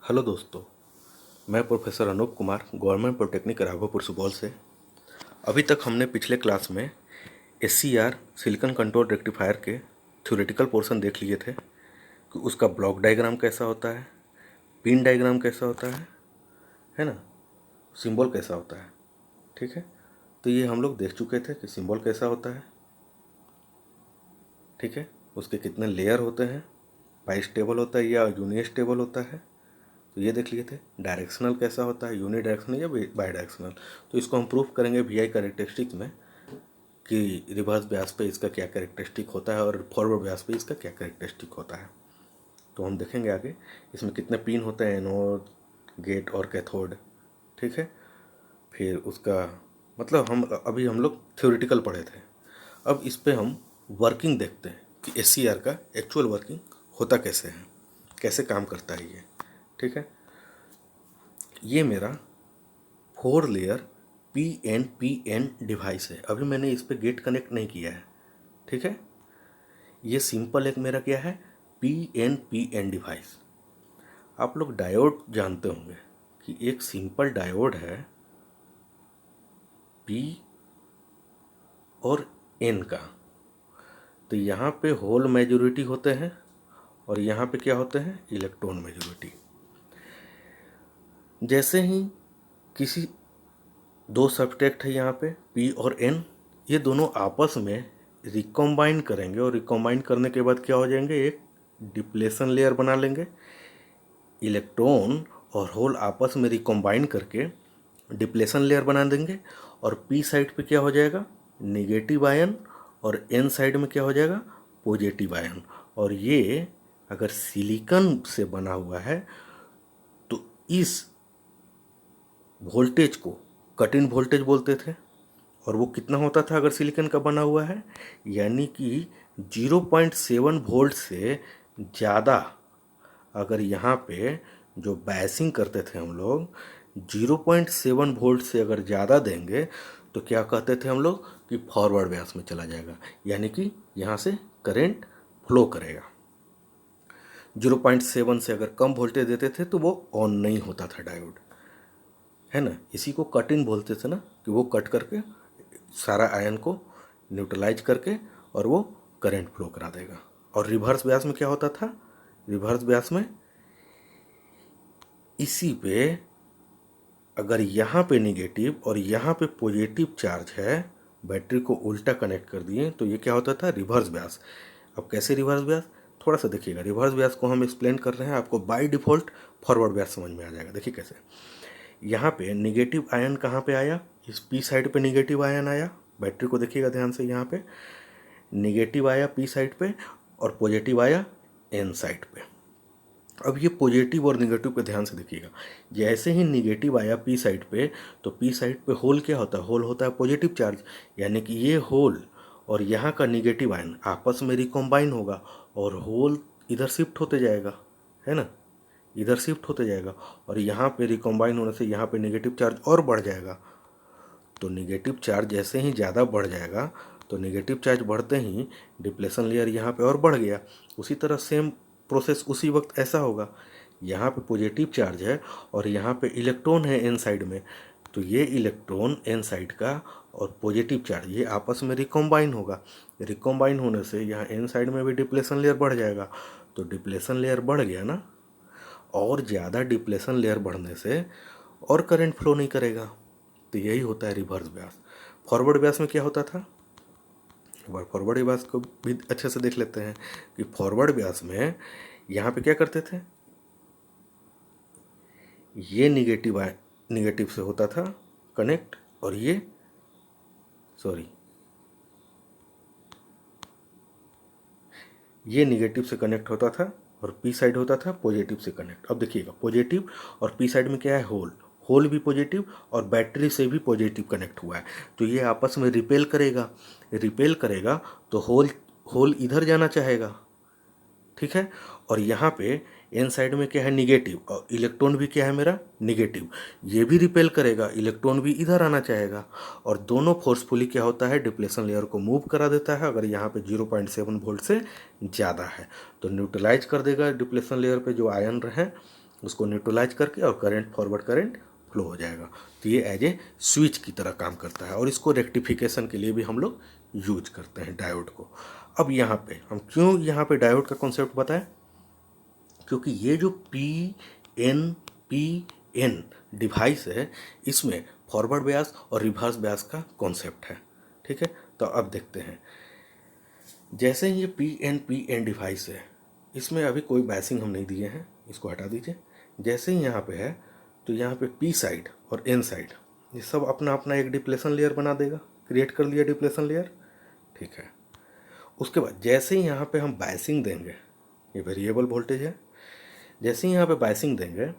Hello दोस्तों, मैं professor Anoop Kumar government polytechnic Raghopur Supaul से। अभी तक हमने पिछले क्लास में SCR सिलिकॉन कंट्रोल रेक्टिफायर के थ्योरेटिकल पोर्शन देख लिए थे कि उसका ब्लॉक डायग्राम कैसा होता है, पिन डायग्राम कैसा होता है ना, सिंबल कैसा होता है। ठीक है, तो ये हम लोग देख चुके थे कि सिंबल कैसा होता है। ठीक है, उसके कितने लेयर होते हैं, बाइस्टेबल होता है या यूनिस्टेबल होता है, तो ये देख लिए थे। डायरेक्शनल कैसा होता है, यूनि डायरेक्शनल या बाई डायरेक्शनल, तो इसको हम प्रूफ करेंगे VI कैरेक्टरिस्टिक्स में कि रिवर्स ब्यास पे इसका क्या कैरेक्टरिस्टिक होता है और फॉरवर्ड ब्यास पे इसका क्या कैरेक्टरिस्टिक होता है। तो हम देखेंगे आगे इसमें कितने पिन होते हैं, एनोड, गेट और कैथोड। ठीक है, फिर उसका मतलब हम लोग थ्योरेटिकल पढ़े थे। अब इस पे हम वर्किंग देखते हैं कि SCR का एक्चुअल वर्किंग होता कैसे है, कैसे काम करता है ये। ठीक है, ये मेरा 4 लेयर PNPN डिवाइस है। अभी मैंने इस पे गेट कनेक्ट नहीं किया है। ठीक है, ये सिंपल एक मेरा क्या है, PNPN डिवाइस। आप लोग डायोड जानते होंगे कि एक सिंपल डायोड है P और N का। तो यहाँ पे होल मेजॉरिटी होते हैं और यहाँ पे क्या होते हैं, इलेक्ट्रॉन मेजॉरिटी। जैसे ही किसी दो सब्सट्रैक्ट है यहाँ पे P और N, ये दोनों आपस में रिकॉम्बाइन करेंगे और रिकॉम्बाइन करने के बाद क्या हो जाएंगे, एक डिप्लेशन लेयर बना लेंगे। इलेक्ट्रॉन और होल आपस में रिकॉम्बाइन करके डिप्लेशन लेयर बना देंगे और P साइड पे क्या हो जाएगा, नेगेटिव आयन, और N साइड में क्या हो जाएगा, पॉजिटिव आयन। और ये अगर सिलिकॉन से बना हुआ है तो इस वोल्टेज को कट इन वोल्टेज बोलते थे। और वो कितना होता था अगर सिलिकॉन का बना हुआ है, यानी कि 0.7 वोल्ट से ज़्यादा। अगर यहाँ पे जो बायसिंग करते थे हम लोग, 0.7 वोल्ट से अगर ज़्यादा देंगे तो क्या कहते थे हम लोग कि फॉरवर्ड ब्यास में चला जाएगा, यानी कि यहाँ से करंट फ्लो करेगा। 0.7 से अगर कम वोल्टेज देते थे तो वो ऑन नहीं होता था डायोड, है ना। इसी को कट इन बोलते थे ना, कि वो कट करके सारा आयन को न्यूट्रलाइज करके और वो करंट फ्लो करा देगा। और रिवर्स ब्यास में क्या होता था, रिवर्स ब्यास में इसी पे अगर यहाँ पे निगेटिव और यहाँ पे पॉजिटिव चार्ज है, बैटरी को उल्टा कनेक्ट कर दिए तो ये क्या होता था, रिवर्स ब्यास। अब कैसे रिवर्स ब्यास, थोड़ा सा देखिएगा। रिवर्स ब्यास को हम एक्सप्लेन कर रहे हैं, आपको बाय डिफ़ॉल्ट फॉरवर्ड ब्यास समझ में आ जाएगा। देखिए कैसे, यहाँ पे निगेटिव आयन कहाँ पे आया, इस P साइड पे निगेटिव आयन आया। बैटरी को देखिएगा ध्यान से, यहाँ पे निगेटिव आया P साइड पे और पॉजिटिव आया N साइड पे। अब ये पॉजिटिव और निगेटिव पे ध्यान से देखिएगा। जैसे ही निगेटिव आया P साइड पे, तो P साइड पे होल क्या होता है, होल होता है पॉजिटिव चार्ज, यानी कि ये होल और यहाँ का निगेटिव आयन आपस में रिकॉम्बाइन होगा और होल इधर शिफ्ट होते जाएगा, है ना, इधर शिफ्ट होते जाएगा। और यहाँ पे रिकॉम्बाइन होने से यहाँ पे नेगेटिव चार्ज और बढ़ जाएगा। तो नेगेटिव चार्ज जैसे ही ज़्यादा बढ़ जाएगा, तो नेगेटिव चार्ज बढ़ते ही डिप्लेशन लेयर यहाँ पे और बढ़ गया। उसी तरह सेम प्रोसेस उसी वक्त ऐसा होगा, यहाँ पे पॉजिटिव चार्ज है और यहाँ पे इलेक्ट्रॉन है N साइड में, तो ये इलेक्ट्रॉन N साइड का और पॉजिटिव चार्ज ये आपस में रिकॉम्बाइन होगा। रिकॉम्बाइन होने से यहाँ N साइड में भी डिप्लेशन लेयर बढ़ जाएगा। तो डिप्लेशन लेयर बढ़ गया ना, और ज़्यादा डिप्लेशन लेयर बढ़ने से और करंट फ्लो नहीं करेगा। तो यही होता है रिवर्स ब्यास। फॉरवर्ड ब्यास में क्या होता था, फॉरवर्ड ब्यास को भी अच्छे से देख लेते हैं कि फॉरवर्ड ब्यास में यहाँ पे क्या करते थे, ये निगेटिव से होता था कनेक्ट, और ये ये निगेटिव से कनेक्ट होता था और P साइड होता था पॉजिटिव से कनेक्ट। अब देखिएगा, पॉजिटिव और P साइड में क्या है, होल, होल भी पॉजिटिव और बैटरी से भी पॉजिटिव कनेक्ट हुआ है, तो ये आपस में रिपेल करेगा। रिपेल करेगा तो होल इधर जाना चाहेगा, ठीक है। और यहाँ पे N साइड में क्या है, निगेटिव, और इलेक्ट्रॉन भी क्या है मेरा, निगेटिव, ये भी रिपेल करेगा, इलेक्ट्रॉन भी इधर आना चाहेगा। और दोनों फोर्सफुली क्या होता है, डिप्लेशन लेयर को मूव करा देता है। अगर यहाँ पे 0.7 वोल्ट से ज़्यादा है तो न्यूट्रलाइज कर देगा डिप्लेशन लेयर पे जो आयन हैं, उसको न्यूट्रलाइज करके और करंट, फॉरवर्ड करंट फ्लो हो जाएगा। तो ये एज ए स्विच की तरह काम करता है और इसको रेक्टिफिकेशन के लिए भी हम लोग यूज करते हैं डायोड को। अब यहाँ पे हम क्यों यहाँ पे डायोड का कॉन्सेप्ट बताएं, क्योंकि ये जो पी एन डिवाइस है इसमें फॉरवर्ड ब्यास और रिवर्स ब्यास का कॉन्सेप्ट है। ठीक है, तो अब देखते हैं। जैसे ये पी एन डिवाइस है, इसमें अभी कोई बैसिंग हम नहीं दिए हैं, इसको हटा दीजिए। जैसे ही यहाँ पे है तो यहाँ पे पी साइड और एन साइड ये सब अपना अपना एक डिप्लेशन लेयर बना देगा, क्रिएट कर लिया डिप्लेशन लेयर। ठीक है, उसके बाद जैसे ही यहाँ पे हम बायसिंग देंगे, ये वेरिएबल वोल्टेज है, जैसे ही यहाँ पे बायसिंग देंगे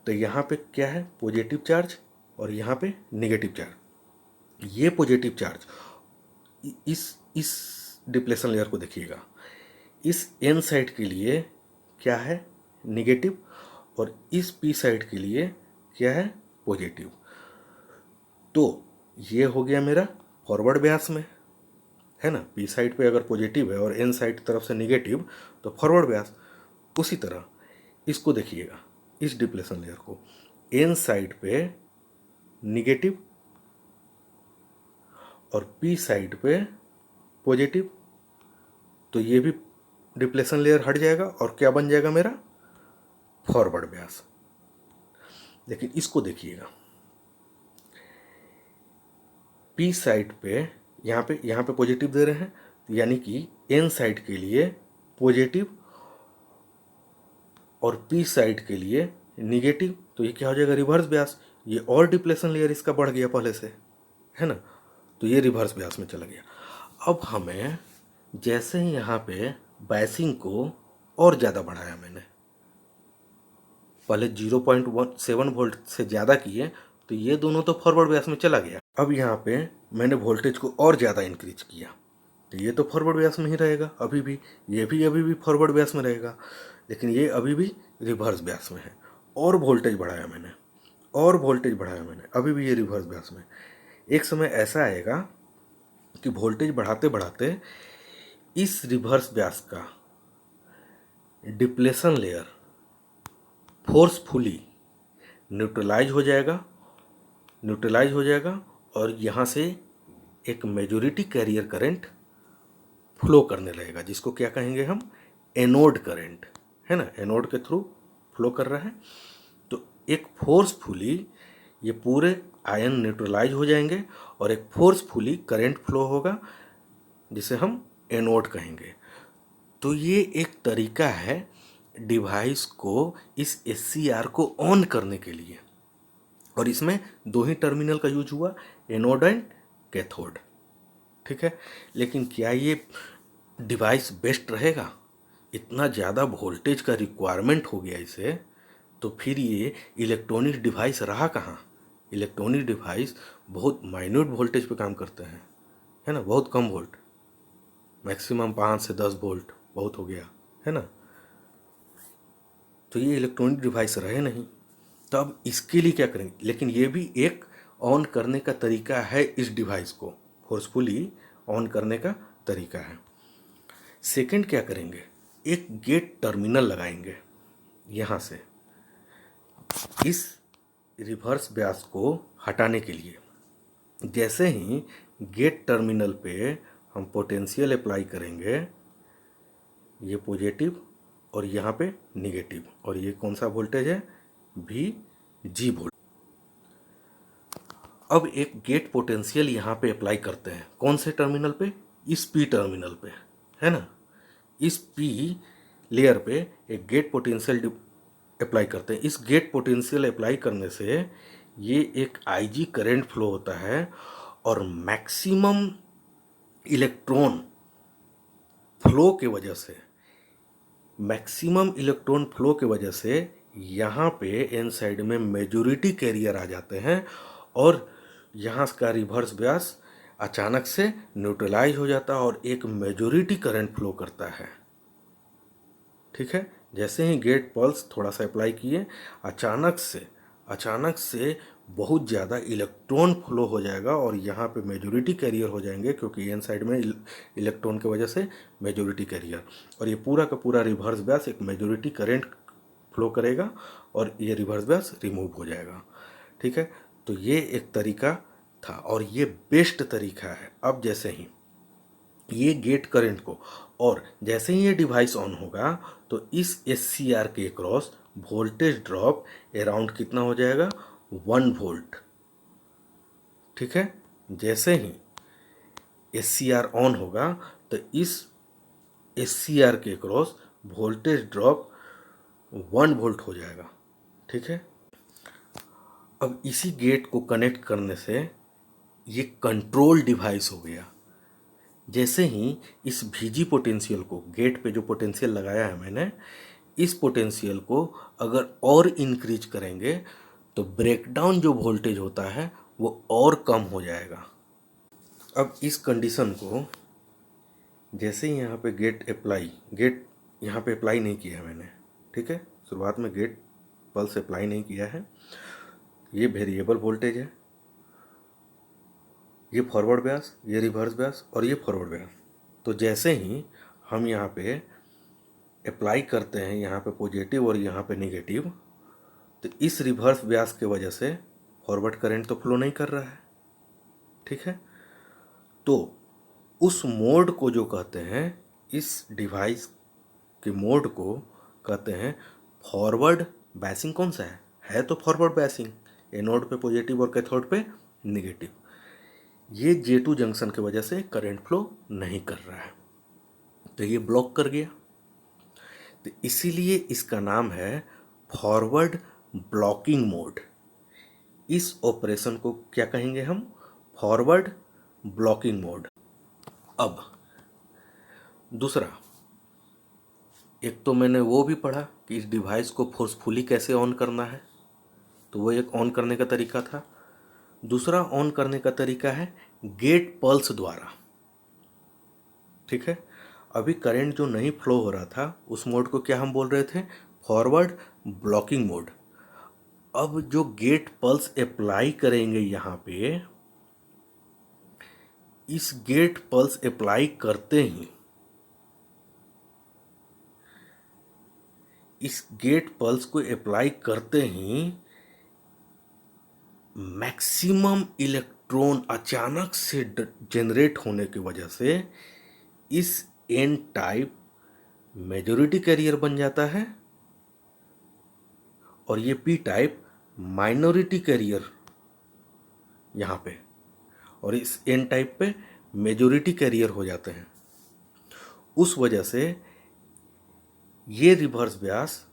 तो यहाँ पे क्या है, पॉजिटिव चार्ज और यहाँ पे नेगेटिव चार्ज। ये पॉजिटिव चार्ज इस डिप्लेशन लेयर को देखिएगा, इस एन साइड के लिए क्या है, नेगेटिव, और इस पी साइड के लिए क्या है, पॉजिटिव। तो ये हो गया मेरा फॉरवर्ड ब्यास में, है ना। पी साइड पे अगर पॉजिटिव है और एन साइड तरफ से नेगेटिव तो फॉरवर्ड ब्यास। उसी तरह इसको देखिएगा, इस डिप्लेशन लेयर को एन साइड पे नेगेटिव और पी साइड पे पॉजिटिव, तो ये भी डिप्लेशन लेयर हट जाएगा और क्या बन जाएगा मेरा, फॉरवर्ड ब्यास। लेकिन इसको देखिएगा, पी साइड पे यहाँ पे पॉजिटिव दे रहे हैं, यानी कि एन साइड के लिए पॉजिटिव और पी साइड के लिए निगेटिव, तो ये क्या हो जाएगा, रिवर्स ब्यास। ये और डिप्लेशन लेयर इसका बढ़ गया पहले से, है ना, तो ये रिवर्स ब्यास में चला गया। अब हमें जैसे ही यहाँ पे बायसिंग को और ज़्यादा बढ़ाया, मैंने पहले 0.7 वोल्ट से ज़्यादा किए तो ये दोनों तो फॉरवर्ड ब्यास में चला गया। अब यहाँ पे मैंने वोल्टेज को और ज़्यादा इंक्रीज किया तो ये तो फॉरवर्ड ब्यास में ही रहेगा अभी भी, ये भी अभी भी फॉरवर्ड ब्यास में रहेगा, लेकिन ये अभी भी रिवर्स ब्यास में है। और वोल्टेज बढ़ाया मैंने, अभी भी ये रिवर्स ब्यास में। एक समय ऐसा आएगा कि वोल्टेज बढ़ाते बढ़ाते इस रिवर्स ब्यास का डिप्लेशन लेयर फोर्सफुली न्यूट्रलाइज हो जाएगा और यहाँ से एक मेजॉरिटी कैरियर करंट फ्लो करने लगेगा, जिसको क्या कहेंगे हम, एनोड करंट, है ना, एनोड के थ्रू फ्लो कर रहा है। तो एक फोर्सफुली ये पूरे आयन न्यूट्रलाइज हो जाएंगे और एक फोर्सफुली करंट फ्लो होगा जिसे हम एनोड कहेंगे। तो ये एक तरीका है डिवाइस को, इस एससीआर को ऑन करने के लिए, और इसमें दो ही टर्मिनल का यूज हुआ, एनोड एंड कैथोड। ठीक है, लेकिन क्या ये डिवाइस बेस्ट रहेगा? इतना ज़्यादा वोल्टेज का रिक्वायरमेंट हो गया इसे, तो फिर ये इलेक्ट्रॉनिक डिवाइस रहा कहाँ? इलेक्ट्रॉनिक डिवाइस बहुत माइन्यूट वोल्टेज पे काम करते हैं, है ना, बहुत कम वोल्ट, मैक्सिमम 5 से 10 वोल्ट बहुत हो गया, है ना। तो ये इलेक्ट्रॉनिक डिवाइस रहे नहीं, तो अब इसके लिए क्या करेंगे? लेकिन ये भी एक ऑन करने का तरीका है, इस डिवाइस को फोर्सफुली ऑन करने का तरीका है। सेकंड क्या करेंगे, एक गेट टर्मिनल लगाएंगे यहाँ से इस रिवर्स ब्यास को हटाने के लिए। जैसे ही गेट टर्मिनल पे हम पोटेंशियल अप्लाई करेंगे, ये पॉजिटिव और यहाँ पे निगेटिव, और ये कौन सा वोल्टेज है, VG वोल्ट। अब एक गेट पोटेंशियल यहाँ पे अप्लाई करते हैं, कौन से टर्मिनल पे, इस P टर्मिनल पे, है ना। इस P लेयर पे एक गेट पोटेंशियल अप्लाई करते हैं। इस गेट पोटेंशियल अप्लाई करने से ये एक IG करंट फ्लो होता है और मैक्सिमम इलेक्ट्रॉन फ्लो के वजह से यहाँ पे एन साइड में मेजॉरिटी कैरियर आ जाते हैं और यहाँ का रिवर्स ब्यास अचानक से न्यूट्रलाइज हो जाता है और एक मेजॉरिटी करंट फ्लो करता है। ठीक है, जैसे ही गेट पल्स थोड़ा सा अप्लाई किए, अचानक से बहुत ज़्यादा इलेक्ट्रॉन फ्लो हो जाएगा और यहाँ पे मेजॉरिटी कैरियर हो जाएंगे, क्योंकि एन साइड में इलेक्ट्रॉन की वजह से मेजॉरिटी कैरियर, और ये पूरा का पूरा रिवर्स ब्यास एक मेजॉरिटी करंट फ्लो करेगा और ये रिवर्स ब्यास रिमूव हो जाएगा। ठीक है, तो ये एक तरीका था और ये बेस्ट तरीका है। अब जैसे ही ये गेट करंट को और जैसे ही ये डिवाइस ऑन होगा तो इस SCR के क्रॉस वोल्टेज ड्रॉप अराउंड कितना हो जाएगा, 1 वोल्ट। ठीक है, जैसे ही SCR ऑन होगा तो इस SCR के क्रॉस वोल्टेज ड्रॉप 1 वोल्ट हो जाएगा। ठीक है, अब इसी गेट को कनेक्ट करने से ये कंट्रोल डिवाइस हो गया। जैसे ही इस VG पोटेंशियल को, गेट पे जो पोटेंशियल लगाया है मैंने, इस पोटेंशियल को अगर और इंक्रीज करेंगे तो ब्रेकडाउन जो वोल्टेज होता है वो और कम हो जाएगा। अब इस कंडीशन को जैसे ही यहाँ पे गेट यहाँ पे अप्लाई नहीं किया है मैंने, ठीक है, शुरुआत में गेट पल्स अप्लाई नहीं किया है, ये वेरिएबल वोल्टेज है, ये फॉरवर्ड ब्यास, ये रिवर्स ब्यास और ये फॉरवर्ड ब्यास। तो जैसे ही हम यहाँ पे अप्लाई करते हैं, यहाँ पे पॉजिटिव और यहाँ पे नेगेटिव, तो इस रिवर्स ब्यास के वजह से फॉरवर्ड करंट तो फ्लो नहीं कर रहा है। ठीक है, तो उस मोड को जो कहते हैं, इस डिवाइस के मोड को कहते हैं फॉरवर्ड बैसिंग। कौन सा है तो फॉरवर्ड बैसिंग, एनोड पे पॉजिटिव और कैथोड पे नेगेटिव। ये J2 जंक्शन की वजह से करंट फ्लो नहीं कर रहा है, तो ये ब्लॉक कर गया। तो इसीलिए इसका नाम है फॉरवर्ड ब्लॉकिंग मोड। इस ऑपरेशन को क्या कहेंगे हम, फॉरवर्ड ब्लॉकिंग मोड। अब दूसरा, एक तो मैंने वो भी पढ़ा कि इस डिवाइस को फोर्सफुली कैसे ऑन करना है, तो वो एक ऑन करने का तरीका था। दूसरा ऑन करने का तरीका है गेट पल्स द्वारा। ठीक है, अभी करंट जो नहीं फ्लो हो रहा था उस मोड को क्या हम बोल रहे थे, फॉरवर्ड ब्लॉकिंग मोड। अब जो गेट पल्स अप्लाई करेंगे यहाँ पे, इस गेट पल्स अप्लाई करते ही, इस गेट पल्स को अप्लाई करते ही मैक्सिमम इलेक्ट्रॉन अचानक से जनरेट होने की वजह से इस एन टाइप मेजॉरिटी कैरियर बन जाता है और ये पी टाइप माइनॉरिटी कैरियर यहाँ पे, और इस एन टाइप पे मेजॉरिटी कैरियर हो जाते हैं। उस वजह से ये रिवर्स ब्यास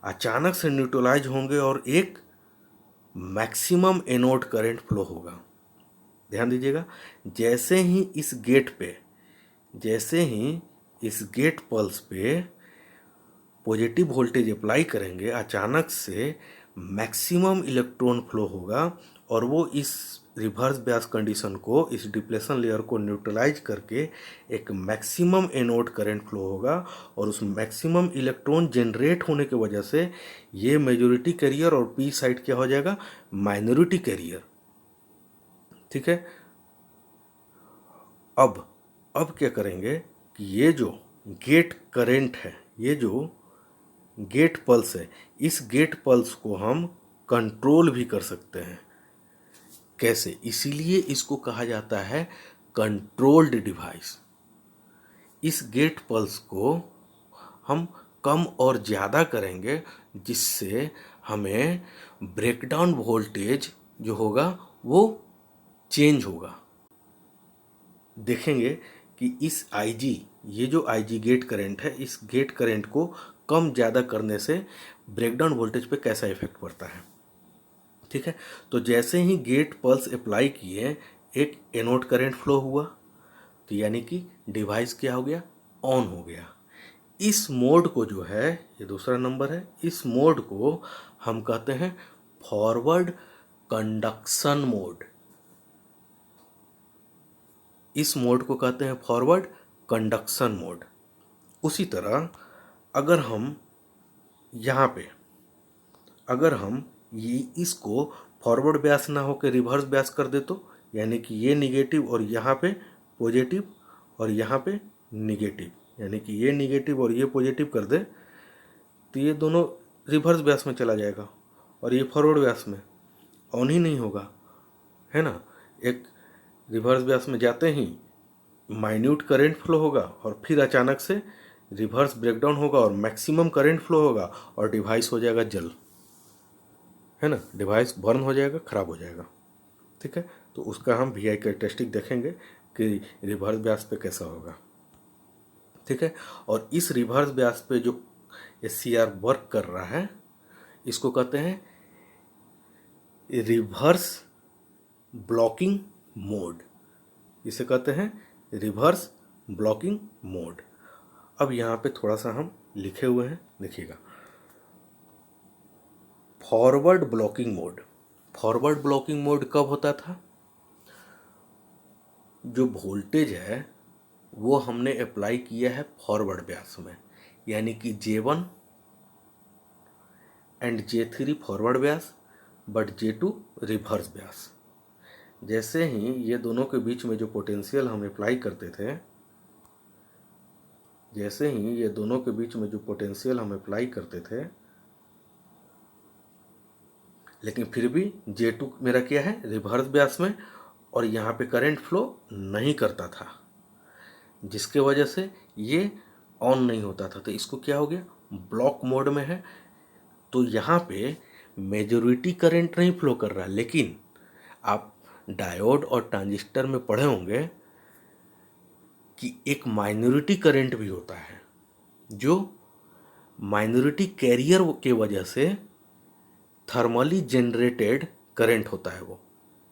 अचानक से न्यूट्रलाइज होंगे और एक मैक्सिमम एनोड करंट फ्लो होगा। ध्यान दीजिएगा, जैसे ही इस गेट पल्स पे पॉजिटिव वोल्टेज अप्लाई करेंगे, अचानक से मैक्सिमम इलेक्ट्रॉन फ्लो होगा और वो इस रिवर्स ब्यास कंडीशन को, इस डिप्लेशन लेयर को न्यूट्रलाइज करके एक मैक्सिमम एनोड करंट फ्लो होगा और उस मैक्सिमम इलेक्ट्रॉन जनरेट होने की वजह से ये मेजॉरिटी कैरियर और पी साइड क्या हो जाएगा, माइनॉरिटी कैरियर। ठीक है, अब क्या करेंगे कि ये जो गेट करंट है, ये जो गेट पल्स है, इस गेट पल्स को हम कंट्रोल भी कर सकते हैं। कैसे, इसीलिए इसको कहा जाता है कंट्रोल्ड डिवाइस। इस गेट पल्स को हम कम और ज़्यादा करेंगे जिससे हमें ब्रेकडाउन वोल्टेज जो होगा वो चेंज होगा। देखेंगे कि इस IG, ये जो IG गेट करंट है, इस गेट करंट को कम ज़्यादा करने से ब्रेकडाउन वोल्टेज पे कैसा इफेक्ट पड़ता है। ठीक है, तो जैसे ही गेट पल्स अप्लाई किए, एक एनोड करंट फ्लो हुआ, तो यानी कि डिवाइस क्या हो गया, ऑन हो गया। इस मोड को जो है, ये दूसरा नंबर है, इस मोड को हम कहते हैं फॉरवर्ड कंडक्शन मोड। इस मोड को कहते हैं फॉरवर्ड कंडक्शन मोड। उसी तरह अगर हम यहाँ पे, अगर हम ये इसको फॉरवर्ड ब्यास ना होकर रिवर्स ब्यास कर दे, तो यानी कि ये निगेटिव और यहाँ पे पॉजिटिव और यहाँ पे निगेटिव, यानी कि ये निगेटिव और ये पॉजिटिव कर दे, तो ये दोनों रिवर्स ब्यास में चला जाएगा और ये फॉरवर्ड ब्यास में ऑन ही नहीं होगा, है ना। एक रिवर्स ब्यास में जाते ही माइन्यूट करंट फ्लो होगा और फिर अचानक से रिवर्स ब्रेकडाउन होगा और मैक्सिमम करंट फ्लो होगा और डिवाइस हो जाएगा जल, है ना, डिवाइस बर्न हो जाएगा, खराब हो जाएगा। ठीक है, तो उसका हम वी आई कैरेक्टरिस्टिक देखेंगे कि रिवर्स ब्यास पे कैसा होगा। ठीक है, और इस रिवर्स ब्यास पे जो SCR वर्क कर रहा है इसको कहते हैं रिवर्स ब्लॉकिंग मोड, इसे कहते हैं रिवर्स ब्लॉकिंग मोड। अब यहाँ पे थोड़ा सा हम लिखे हुए हैं, देखिएगा। Forward blocking mode, forward blocking mode कब होता था? जो वोल्टेज है वो हमने अप्लाई किया है फॉरवर्ड ब्यास में, यानी कि J1 and J3 forward Beas but J2 reverse Beas. जैसे ही ये दोनों के बीच में जो पोटेंशियल हम अप्लाई करते थे, जैसे ही ये दोनों के बीच में जो पोटेंशियल हम अप्लाई करते थे, लेकिन फिर भी J2 मेरा क्या है, रिवर्स ब्यास में, और यहाँ पे करंट फ्लो नहीं करता था, जिसके वजह से ये ऑन नहीं होता था। तो इसको क्या हो गया, ब्लॉक मोड में है। तो यहाँ पे मेजॉरिटी करंट नहीं फ्लो कर रहा है, लेकिन आप डायोड और ट्रांजिस्टर में पढ़े होंगे कि एक माइनॉरिटी करंट भी होता है, जो माइनॉरिटी कैरियर के वजह से थर्मली जनरेटेड करंट होता है वो,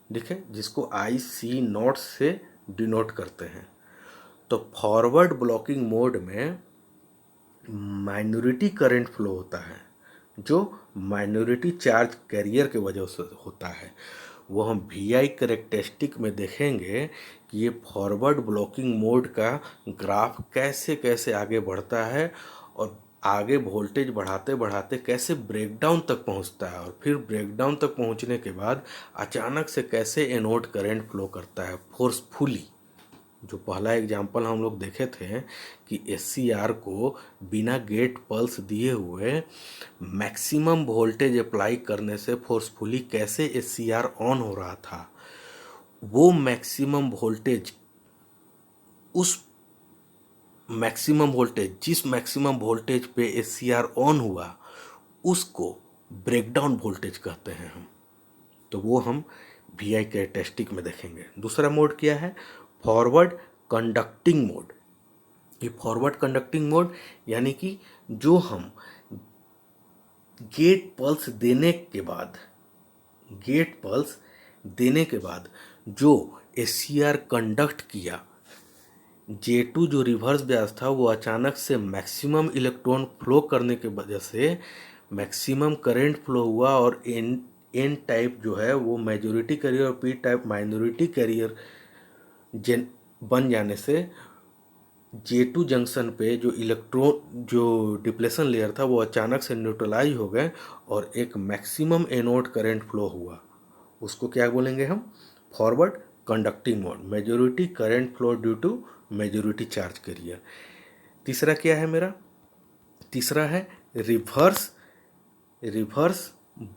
ठीक है, जिसको IC0 से डिनोट करते हैं। तो फॉरवर्ड ब्लॉकिंग मोड में माइनॉरिटी करंट फ्लो होता है, जो माइनॉरिटी चार्ज कैरियर के वजह से होता है। वो हम VI कैरेक्टरिस्टिक में देखेंगे कि ये फॉरवर्ड ब्लॉकिंग मोड का ग्राफ कैसे कैसे आगे बढ़ता है और आगे वोल्टेज बढ़ाते बढ़ाते कैसे ब्रेकडाउन तक पहुंचता है, और फिर ब्रेकडाउन तक पहुंचने के बाद अचानक से कैसे एनोड करंट फ्लो करता है फोर्सफुली। जो पहला एग्जाम्पल हम लोग देखे थे कि SCR को बिना गेट पल्स दिए हुए मैक्सिमम वोल्टेज अप्लाई करने से फोर्सफुली कैसे SCR ऑन हो रहा था। वो मैक्सिमम वोल्टेज, उस मैक्सिमम वोल्टेज, जिस मैक्सिमम वोल्टेज पे SCR ऑन हुआ उसको ब्रेकडाउन वोल्टेज कहते हैं हम। तो वो हम VI कैरेक्टरिस्टिक में देखेंगे। दूसरा मोड क्या है, फॉरवर्ड कंडक्टिंग मोड। ये फॉरवर्ड कंडक्टिंग मोड यानी कि जो हम गेट पल्स देने के बाद, गेट पल्स देने के बाद जो SCR कंडक्ट किया, J2 जो रिवर्स ब्यास था वो अचानक से मैक्सिमम इलेक्ट्रॉन फ्लो करने के वजह से मैक्सिमम करंट फ्लो हुआ और एन टाइप जो है वो मेजॉरिटी कैरियर और P टाइप माइनॉरिटी कैरियर बन जाने से J2 जंक्शन पे जो इलेक्ट्रॉन, जो डिप्लेशन लेयर था वो अचानक से न्यूट्रलाइज हो गए और एक मैक्सिमम एनोड करंट फ्लो हुआ। उसको क्या बोलेंगे हम, forward conducting mode, majority current flow due to majority charge carrier. तीसरा क्या है मेरा, तीसरा है reverse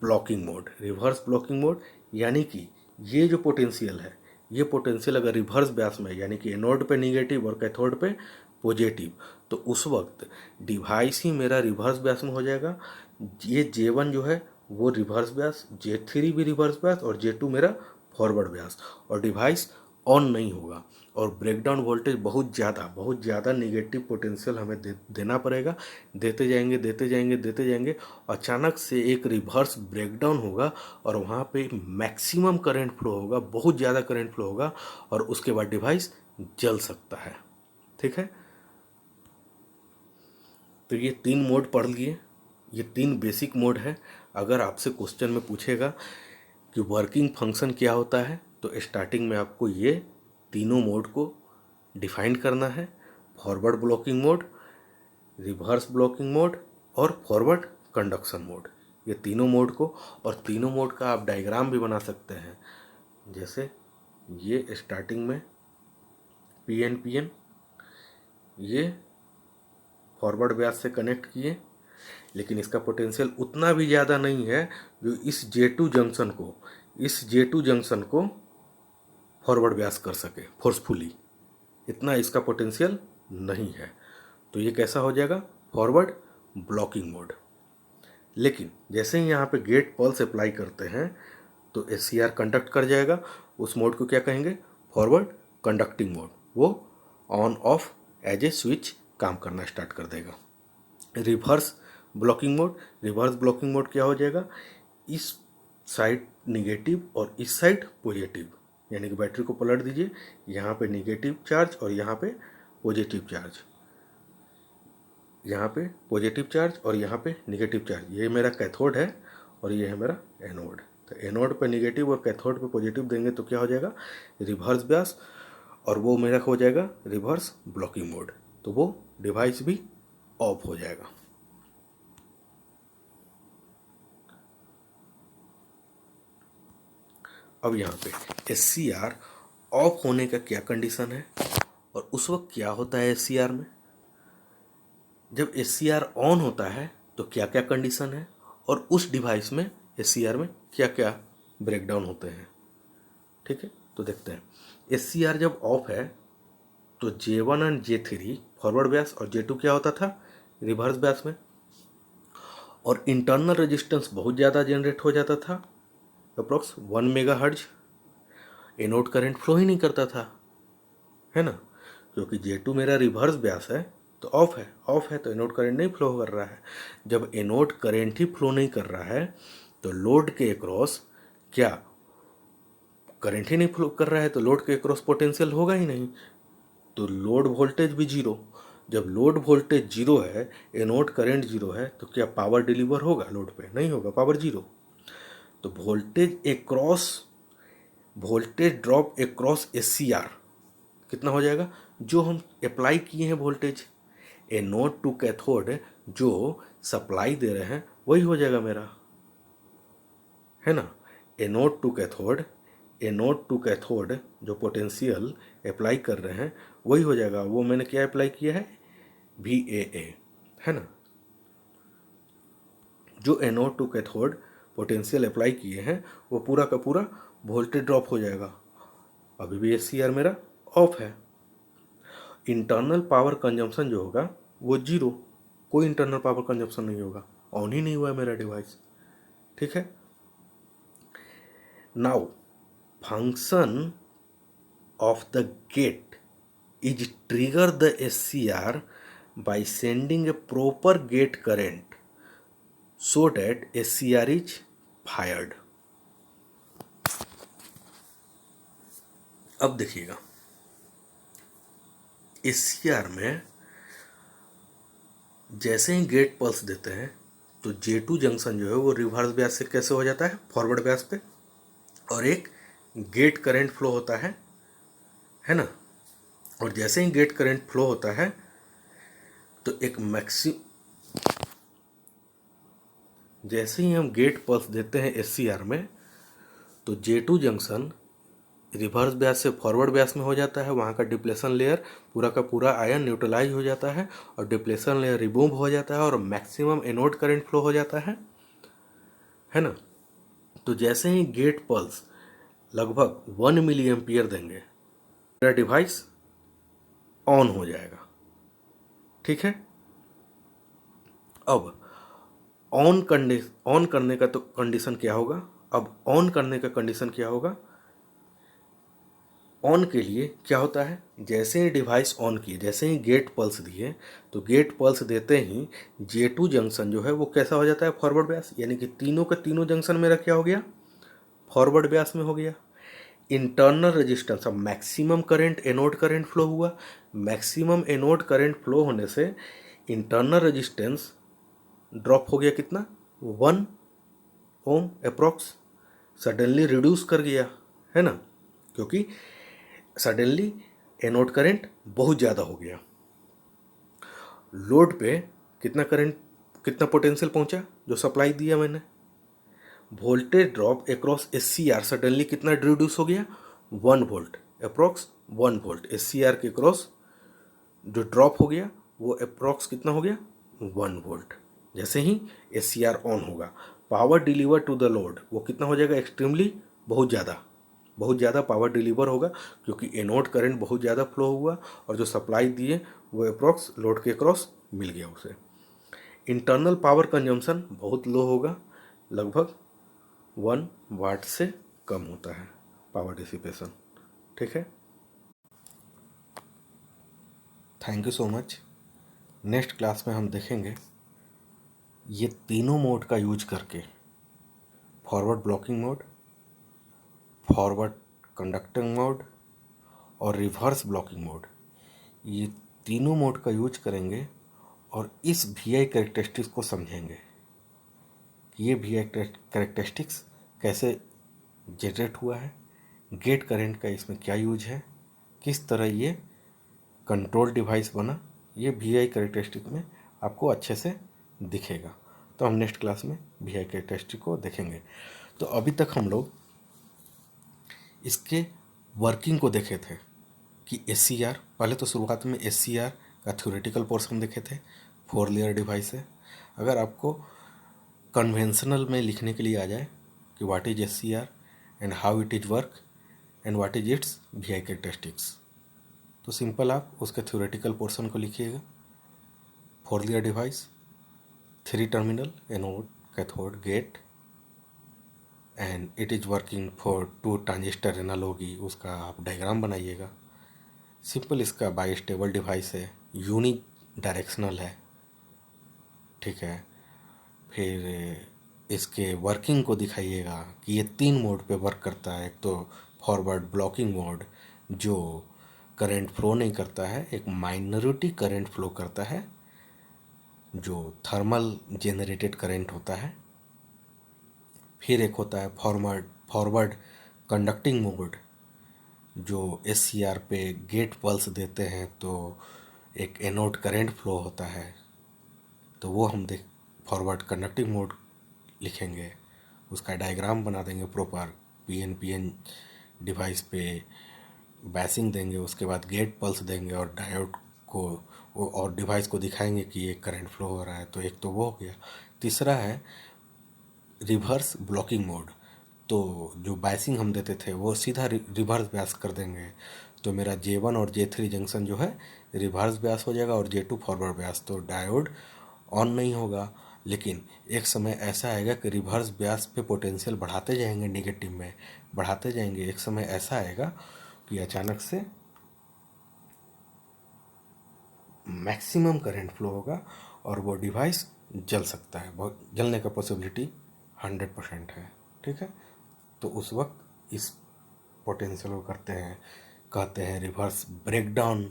blocking mode. Reverse blocking mode यानी कि ये जो पोटेंशियल है, ये पोटेंशियल अगर रिवर्स ब्यास में यानी कि एनोड पे निगेटिव और कैथोड पे पॉजिटिव, तो उस वक्त डिवाइस ही मेरा रिवर्स ब्यास में हो जाएगा। ये J1 जो है वो रिवर्स ब्यास, J3 भी रिवर्स ब्यास और J2 मेरा फॉरवर्ड ब्यास, और डिवाइस ऑन नहीं होगा और ब्रेकडाउन वोल्टेज बहुत ज़्यादा निगेटिव पोटेंशियल हमें देना पड़ेगा। देते जाएंगे, अचानक से एक रिवर्स ब्रेकडाउन होगा और वहाँ पे मैक्सिमम करंट फ्लो होगा, बहुत ज़्यादा करंट फ्लो होगा और उसके बाद डिवाइस जल सकता है। ठीक है, तो ये 3 मोड पढ़ लिए, ये 3 बेसिक मोड है। अगर आपसे क्वेश्चन में पूछेगा कि वर्किंग फंक्शन क्या होता है, तो स्टार्टिंग में आपको ये तीनों मोड को डिफाइन करना है, forward blocking mode, reverse blocking mode और फॉरवर्ड कंडक्शन मोड। ये तीनों मोड को, और तीनों मोड का आप डायग्राम भी बना सकते हैं। जैसे ये स्टार्टिंग में PN ये फॉरवर्ड ब्यास से कनेक्ट किए, लेकिन इसका पोटेंशियल उतना भी ज़्यादा नहीं है जो इस J2 जंक्शन को फॉरवर्ड ब्यास कर सके फोर्सफुली, इतना इसका पोटेंशियल नहीं है। तो ये कैसा हो जाएगा, फॉरवर्ड ब्लॉकिंग मोड। लेकिन जैसे ही यहाँ पे गेट पल्स अप्लाई करते हैं तो SCR कंडक्ट कर जाएगा, उस मोड को क्या कहेंगे, फॉरवर्ड कंडक्टिंग मोड। वो on off as a switch काम करना स्टार्ट कर देगा। रिवर्स ब्लॉकिंग मोड क्या हो जाएगा, इस साइड निगेटिव और इस साइड पॉजिटिव, यानी कि बैटरी को पलट दीजिए, यहाँ पे निगेटिव चार्ज और यहाँ पे पॉजिटिव चार्ज, यहाँ पे पॉजिटिव चार्ज और यहाँ पे निगेटिव चार्ज। ये मेरा कैथोड है और ये है मेरा एनोड। तो एनोड पे निगेटिव और कैथोड पे पॉजिटिव देंगे तो क्या हो जाएगा, रिवर्स ब्यास, और वो मेरा हो जाएगा रिवर्स ब्लॉकिंग मोड। तो वो डिवाइस भी ऑफ हो जाएगा। अब यहाँ पे SCR ऑफ होने का क्या कंडीशन है और उस वक्त क्या होता है SCR में, जब SCR ऑन होता है तो क्या क्या कंडीशन है और उस डिवाइस में SCR में क्या क्या ब्रेकडाउन होते हैं। ठीक है, तो देखते हैं। SCR जब ऑफ है तो J1 and J3 forward Beas और J2 क्या होता था, रिवर्स ब्यास में, और इंटरनल रेजिस्टेंस बहुत ज़्यादा जनरेट हो जाता था, approx 1 megahertz. Anode current flow ही नहीं करता था, है ना, क्योंकि J2 मेरा रिवर्स ब्यास है तो ऑफ है तो एनोड करंट नहीं फ्लो कर रहा है। जब एनोड करंट ही फ्लो नहीं कर रहा है तो लोड के अक्रॉस क्या करंट ही नहीं फ्लो कर रहा है तो लोड के अक्रॉस पोटेंशियल होगा ही नहीं, तो लोड वोल्टेज भी जीरो। जब लोड वोल्टेज जीरो है, एनोड करंट जीरो है, तो क्या पावर डिलीवर होगा लोड पे, नहीं होगा, पावर जीरो। तो वोल्टेज ड्रॉप अक्रॉस SCR कितना हो जाएगा, जो हम अप्लाई किए हैं वोल्टेज एनोड टू कैथोड जो सप्लाई दे रहे हैं वही हो जाएगा मेरा, है ना। एनोड टू कैथोड जो पोटेंशियल अप्लाई कर रहे हैं वही हो जाएगा। वो मैंने क्या अप्लाई किया है, VAA, है ना। जो anode to cathode potential apply किए हैं वो पूरा का पूरा वोल्टेज ड्रॉप हो जाएगा। अभी भी SCR मेरा ऑफ है। इंटरनल पावर कंजम्पशन जो होगा वो जीरो, कोई इंटरनल पावर कंजम्पशन नहीं होगा, ऑन ही नहीं हुआ है मेरा डिवाइस। ठीक है, now function of the gate is trigger the SCR by sending a proper gate current so that SCR is fired। अब देखिएगा, SCR में जैसे ही गेट पल्स देते हैं तो J2 जंक्शन जो है वो रिवर्स ब्यास से कैसे हो जाता है, फॉरवर्ड ब्यास पे, और एक गेट करंट फ्लो होता है ना। और जैसे ही गेट करंट फ्लो होता है तो जैसे ही हम गेट पल्स देते हैं SCR में तो J2 जंक्शन रिवर्स ब्यास से फॉरवर्ड ब्यास में हो जाता है। वहाँ का डिप्लेशन लेयर पूरा का पूरा आयन न्यूट्रलाइज हो जाता है और डिप्लेशन लेयर रिमूव हो जाता है और मैक्सिमम एनोड करंट फ्लो हो जाता है ना। तो जैसे ही गेट पल्स लगभग 1 मिली एम्पियर देंगे मेरा डिवाइस ऑन हो जाएगा। ठीक है, अब ऑन करने का तो कंडीशन क्या होगा, अब ऑन करने का कंडीशन क्या होगा, ऑन के लिए क्या होता है, जैसे ही डिवाइस ऑन किए, जैसे ही गेट पल्स दिए तो गेट पल्स देते ही J2 जंक्शन जो है वो कैसा हो जाता है, फॉरवर्ड ब्यास, यानी कि तीनों का तीनों जंक्शन मेरा क्या हो गया, फॉरवर्ड ब्यास में हो गया। इंटरनल रेजिस्टेंस, अब maximum current anode current flow हुआ, मैक्सिमम एनोड करंट फ्लो होने से इंटरनल रेजिस्टेंस ड्रॉप हो गया कितना, 1 ओम अप्रॉक्स, सडनली रिड्यूस कर गया, है ना, क्योंकि सडनली एनोड करंट बहुत ज़्यादा हो गया। लोड पे कितना करंट, कितना पोटेंशियल पहुंचा जो सप्लाई दिया मैंने, voltage drop across SCR suddenly कितना रिड्यूस हो गया, 1 वोल्ट, अप्रॉक्स 1 वोल्ट। SCR के क्रॉस जो ड्रॉप हो गया वो अप्रॉक्स कितना हो गया, 1 वोल्ट। जैसे ही SCR ऑन होगा, power deliver to the load वो कितना हो जाएगा, एक्सट्रीमली बहुत ज़्यादा पावर डिलीवर होगा, क्योंकि एनोड करंट बहुत ज़्यादा फ्लो हुआ और जो सप्लाई दिए वो अप्रॉक्स लोड के क्रॉस मिल गया उसे। इंटरनल पावर कंजम्पशन बहुत लो होगा, लगभग 1 वाट से कम होता है पावर डिसिपेशन। ठीक है, thank you so much. Next class में हम देखेंगे ये तीनों मोड का यूज करके, forward blocking mode, forward conducting mode और रिवर्स ब्लॉकिंग मोड, ये तीनों मोड का यूज करेंगे और इस VI कैरेक्टरिस्टिक्स को समझेंगे कि ये VI कैरेक्टरिस्टिक्स कैसे जनरेट हुआ है, गेट करंट का इसमें क्या यूज है, किस तरह ये कंट्रोल डिवाइस बना, ये VI कैरेक्टरिस्टिक में आपको अच्छे से दिखेगा। तो हम नेक्स्ट क्लास में VI कैरेक्टरिस्टिक को देखेंगे। तो अभी तक हम लोग इसके वर्किंग को देखे थे कि SCR, पहले तो शुरुआत में SCR का थ्योरेटिकल पोर्शन देखे थे, 4 लेयर डिवाइस है। अगर आपको कन्वेंशनल में लिखने के लिए आ जाए कि what is SCR and how it is work and what is its VI characteristics, तो सिंपल आप उसके थ्योरेटिकल पोर्शन को लिखिएगा। 4 layer device, 3 terminal, anode, cathode, gate, and it is working for 2 transistor analogy, उसका आप डायग्राम बनाइएगा। Simple इसका bistable device है, यूनि डायरेक्शनल है। ठीक है, फिर इसके वर्किंग को दिखाइएगा कि ये 3 मोड पे वर्क करता है। एक तो फॉरवर्ड ब्लॉकिंग मोड जो करंट फ्लो नहीं करता है, एक माइनॉरिटी करंट फ्लो करता है जो थर्मल जेनरेटेड करंट होता है। फिर एक होता है फॉरवर्ड कंडक्टिंग मोड जो SCR पे गेट पल्स देते हैं तो एक एनोड करंट फ्लो होता है, तो वो हम फॉरवर्ड कंडक्टिंग मोड लिखेंगे, उसका डायग्राम बना देंगे प्रॉपर, PN डिवाइस पे बैसिंग देंगे, उसके बाद गेट पल्स देंगे और डायोड को और डिवाइस को दिखाएंगे कि ये करंट फ्लो हो रहा है। तो एक तो वो हो गया। तीसरा है रिवर्स ब्लॉकिंग मोड, तो जो बायसिंग हम देते थे वो सीधा रिवर्स ब्यास कर देंगे, तो मेरा J1 और J3 जंक्शन जो है रिवर्स ब्यास हो जाएगा और J2 फॉरवर्ड ब्यास, तो डायोड ऑन नहीं होगा। लेकिन एक समय ऐसा आएगा कि रिवर्स ब्यास पे पोटेंशियल बढ़ाते जाएंगे, नेगेटिव में बढ़ाते जाएंगे, एक समय ऐसा आएगा कि अचानक से मैक्सिमम करंट फ्लो होगा और वो डिवाइस जल सकता है, बहुत जलने का पॉसिबिलिटी 100% है। ठीक है, तो उस वक्त इस पोटेंशियल को कहते हैं रिवर्स ब्रेकडाउन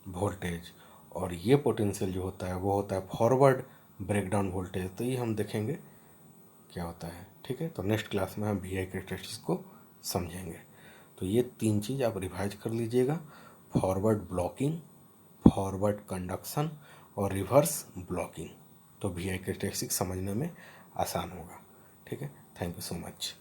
वोल्टेज, और ये पोटेंशियल जो होता है वो होता है फॉरवर्ड ब्रेकडाउन वोल्टेज। तो ये हम देखेंगे क्या होता है। ठीक है, तो नेक्स्ट क्लास में हम VI कैरेक्टरिस्टिक्स को समझेंगे। तो ये 3 चीज़ आप रिवाइज कर लीजिएगा, फॉरवर्ड ब्लॉकिंग, फॉरवर्ड कंडक्शन और रिवर्स ब्लॉकिंग, तो VI कैरेक्टरिस्टिक्स समझने में आसान होगा। ठीक है, थैंक यू सो मच।